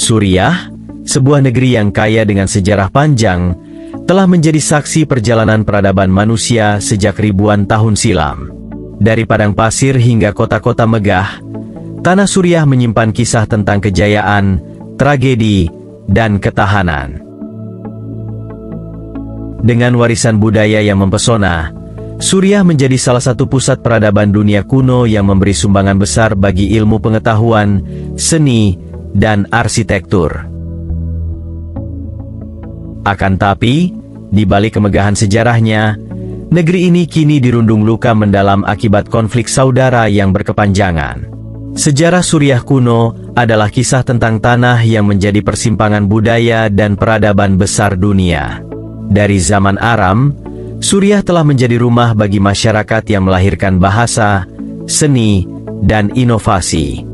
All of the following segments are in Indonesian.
Suriah, sebuah negeri yang kaya dengan sejarah panjang, telah menjadi saksi perjalanan peradaban manusia sejak ribuan tahun silam. Dari padang pasir hingga kota-kota megah, tanah Suriah menyimpan kisah tentang kejayaan, tragedi, dan ketahanan. Dengan warisan budaya yang mempesona, Suriah menjadi salah satu pusat peradaban dunia kuno yang memberi sumbangan besar bagi ilmu pengetahuan, seni, dan arsitektur. Akan tapi, di balik kemegahan sejarahnya, negeri ini kini dirundung luka mendalam akibat konflik saudara yang berkepanjangan. Sejarah Suriah kuno adalah kisah tentang tanah yang menjadi persimpangan budaya dan peradaban besar dunia. Dari zaman Aram, Suriah telah menjadi rumah bagi masyarakat yang melahirkan bahasa, seni, dan inovasi.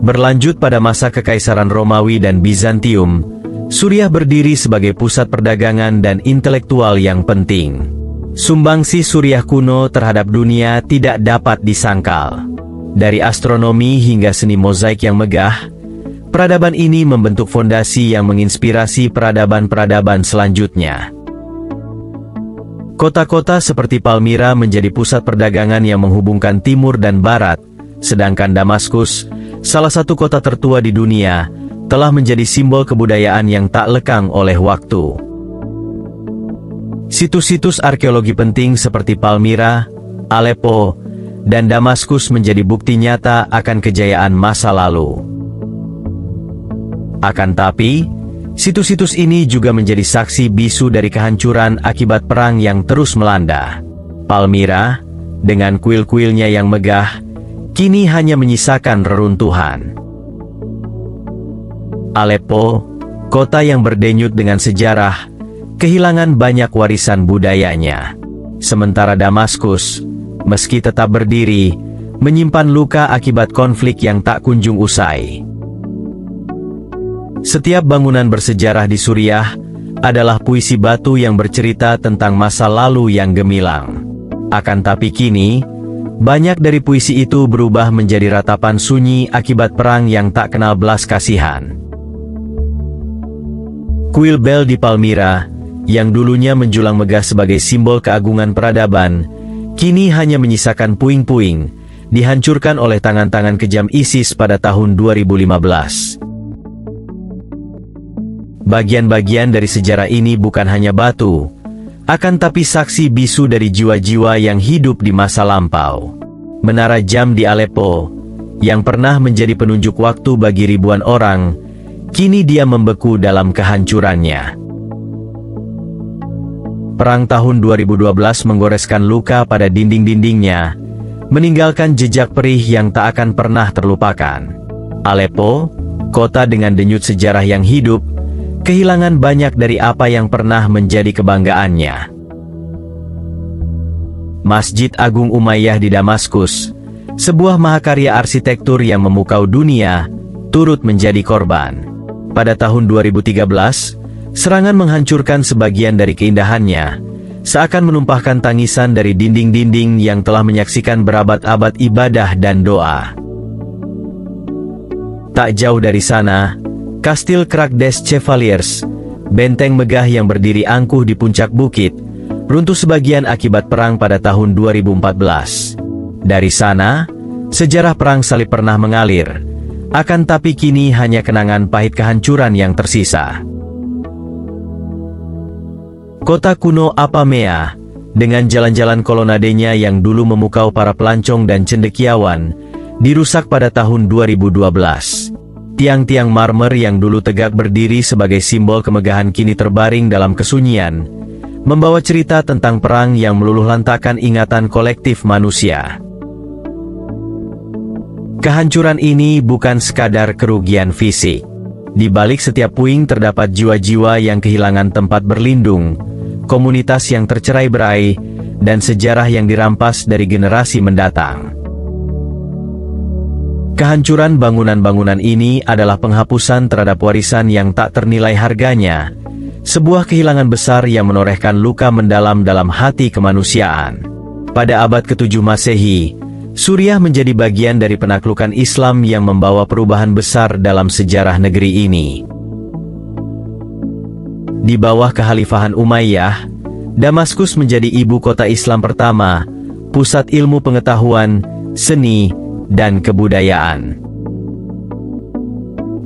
Berlanjut pada masa Kekaisaran Romawi dan Bizantium, Suriah berdiri sebagai pusat perdagangan dan intelektual yang penting. Sumbangsi Suriah kuno terhadap dunia tidak dapat disangkal. Dari astronomi hingga seni mozaik yang megah, peradaban ini membentuk fondasi yang menginspirasi peradaban-peradaban selanjutnya. Kota-kota seperti Palmyra menjadi pusat perdagangan yang menghubungkan timur dan barat, sedangkan Damaskus, salah satu kota tertua di dunia, telah menjadi simbol kebudayaan yang tak lekang oleh waktu. Situs-situs arkeologi penting seperti Palmyra, Aleppo, dan Damaskus menjadi bukti nyata akan kejayaan masa lalu. Akan tapi, situs-situs ini juga menjadi saksi bisu dari kehancuran akibat perang yang terus melanda. Palmyra, dengan kuil-kuilnya yang megah, kini hanya menyisakan reruntuhan. Aleppo, kota yang berdenyut dengan sejarah, kehilangan banyak warisan budayanya. Sementara Damaskus, meski tetap berdiri, menyimpan luka akibat konflik yang tak kunjung usai. Setiap bangunan bersejarah di Suriah adalah puisi batu yang bercerita tentang masa lalu yang gemilang. Akan tapi kini, banyak dari puisi itu berubah menjadi ratapan sunyi akibat perang yang tak kenal belas kasihan. Kuil Bel di Palmyra, yang dulunya menjulang megah sebagai simbol keagungan peradaban, kini hanya menyisakan puing-puing, dihancurkan oleh tangan-tangan kejam ISIS pada tahun 2015. Bagian-bagian dari sejarah ini bukan hanya batu, akan tapi saksi bisu dari jiwa-jiwa yang hidup di masa lampau. Menara jam di Aleppo, yang pernah menjadi penunjuk waktu bagi ribuan orang, kini dia membeku dalam kehancurannya. Perang tahun 2012 menggoreskan luka pada dinding-dindingnya, meninggalkan jejak perih yang tak akan pernah terlupakan. Aleppo, kota dengan denyut sejarah yang hidup, kehilangan banyak dari apa yang pernah menjadi kebanggaannya. Masjid Agung Umayyah di Damaskus, sebuah mahakarya arsitektur yang memukau dunia, turut menjadi korban. Pada tahun 2013, serangan menghancurkan sebagian dari keindahannya, seakan menumpahkan tangisan dari dinding-dinding yang telah menyaksikan berabad-abad ibadah dan doa. Tak jauh dari sana, Kastil Krag des Chevaliers, benteng megah yang berdiri angkuh di puncak bukit, runtuh sebagian akibat perang pada tahun 2014. Dari sana, sejarah perang salib pernah mengalir, akan tapi kini hanya kenangan pahit kehancuran yang tersisa. Kota kuno Apamea, dengan jalan-jalan kolonadenya yang dulu memukau para pelancong dan cendekiawan, dirusak pada tahun 2012. Tiang-tiang marmer yang dulu tegak berdiri sebagai simbol kemegahan kini terbaring dalam kesunyian, membawa cerita tentang perang yang meluluhlantakkan ingatan kolektif manusia. Kehancuran ini bukan sekadar kerugian fisik. Di balik setiap puing terdapat jiwa-jiwa yang kehilangan tempat berlindung, komunitas yang tercerai-berai, dan sejarah yang dirampas dari generasi mendatang. Kehancuran bangunan-bangunan ini adalah penghapusan terhadap warisan yang tak ternilai harganya, sebuah kehilangan besar yang menorehkan luka mendalam dalam hati kemanusiaan. Pada abad ke-7 Masehi, Suriah menjadi bagian dari penaklukan Islam yang membawa perubahan besar dalam sejarah negeri ini. Di bawah kekhalifahan Umayyah, Damaskus menjadi ibu kota Islam pertama, pusat ilmu pengetahuan, seni, dan kebudayaan.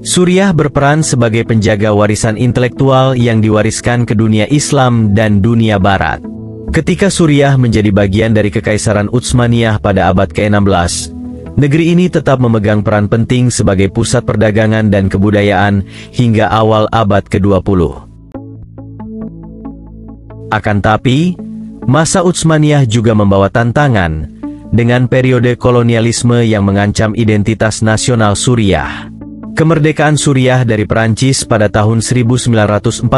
Suriah berperan sebagai penjaga warisan intelektual yang diwariskan ke dunia Islam dan dunia Barat. Ketika Suriah menjadi bagian dari Kekaisaran Utsmaniyah pada abad ke-16, negeri ini tetap memegang peran penting sebagai pusat perdagangan dan kebudayaan hingga awal abad ke-20. Akan tapi, masa Utsmaniyah juga membawa tantangan, dengan periode kolonialisme yang mengancam identitas nasional Suriah. Kemerdekaan Suriah dari Perancis pada tahun 1946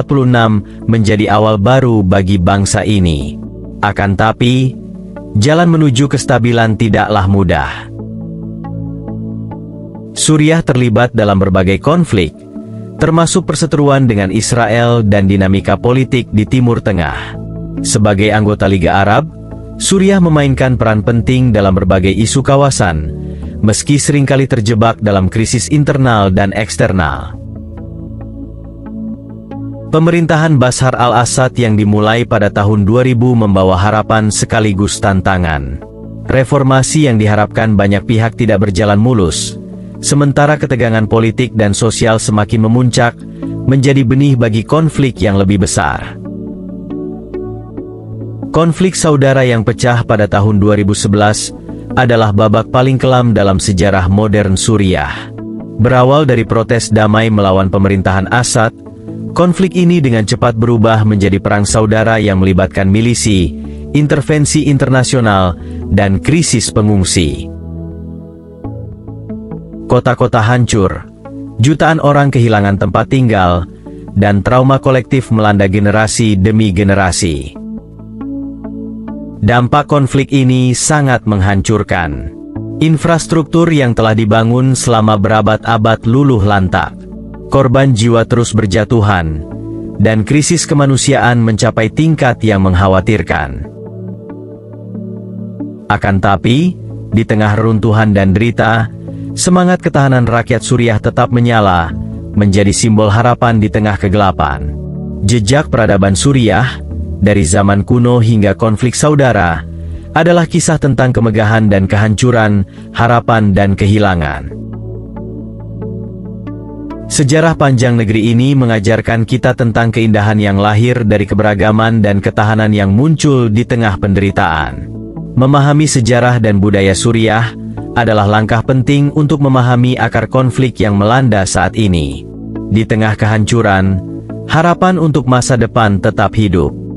menjadi awal baru bagi bangsa ini. Akan tapi, jalan menuju kestabilan tidaklah mudah. Suriah terlibat dalam berbagai konflik, termasuk perseteruan dengan Israel dan dinamika politik di Timur Tengah. Sebagai anggota Liga Arab, Suriah memainkan peran penting dalam berbagai isu kawasan, meski seringkali terjebak dalam krisis internal dan eksternal. Pemerintahan Bashar al-Assad yang dimulai pada tahun 2000 membawa harapan sekaligus tantangan. Reformasi yang diharapkan banyak pihak tidak berjalan mulus, sementara ketegangan politik dan sosial semakin memuncak, menjadi benih bagi konflik yang lebih besar. Konflik saudara yang pecah pada tahun 2011 adalah babak paling kelam dalam sejarah modern Suriah. Berawal dari protes damai melawan pemerintahan Assad, konflik ini dengan cepat berubah menjadi perang saudara yang melibatkan milisi, intervensi internasional, dan krisis pengungsi. Kota-kota hancur, jutaan orang kehilangan tempat tinggal, dan trauma kolektif melanda generasi demi generasi. Dampak konflik ini sangat menghancurkan. Infrastruktur yang telah dibangun selama berabad-abad luluh lantak. Korban jiwa terus berjatuhan, dan krisis kemanusiaan mencapai tingkat yang mengkhawatirkan. Akan tapi, di tengah reruntuhan dan derita, semangat ketahanan rakyat Suriah tetap menyala, menjadi simbol harapan di tengah kegelapan. Jejak peradaban Suriah, dari zaman kuno hingga konflik saudara, adalah kisah tentang kemegahan dan kehancuran, harapan dan kehilangan. Sejarah panjang negeri ini mengajarkan kita tentang keindahan yang lahir dari keberagaman dan ketahanan yang muncul di tengah penderitaan. Memahami sejarah dan budaya Suriah adalah langkah penting untuk memahami akar konflik yang melanda saat ini. Di tengah kehancuran, harapan untuk masa depan tetap hidup.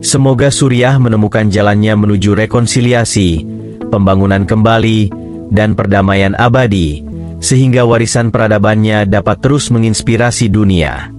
Semoga Suriah menemukan jalannya menuju rekonsiliasi, pembangunan kembali, dan perdamaian abadi, sehingga warisan peradabannya dapat terus menginspirasi dunia.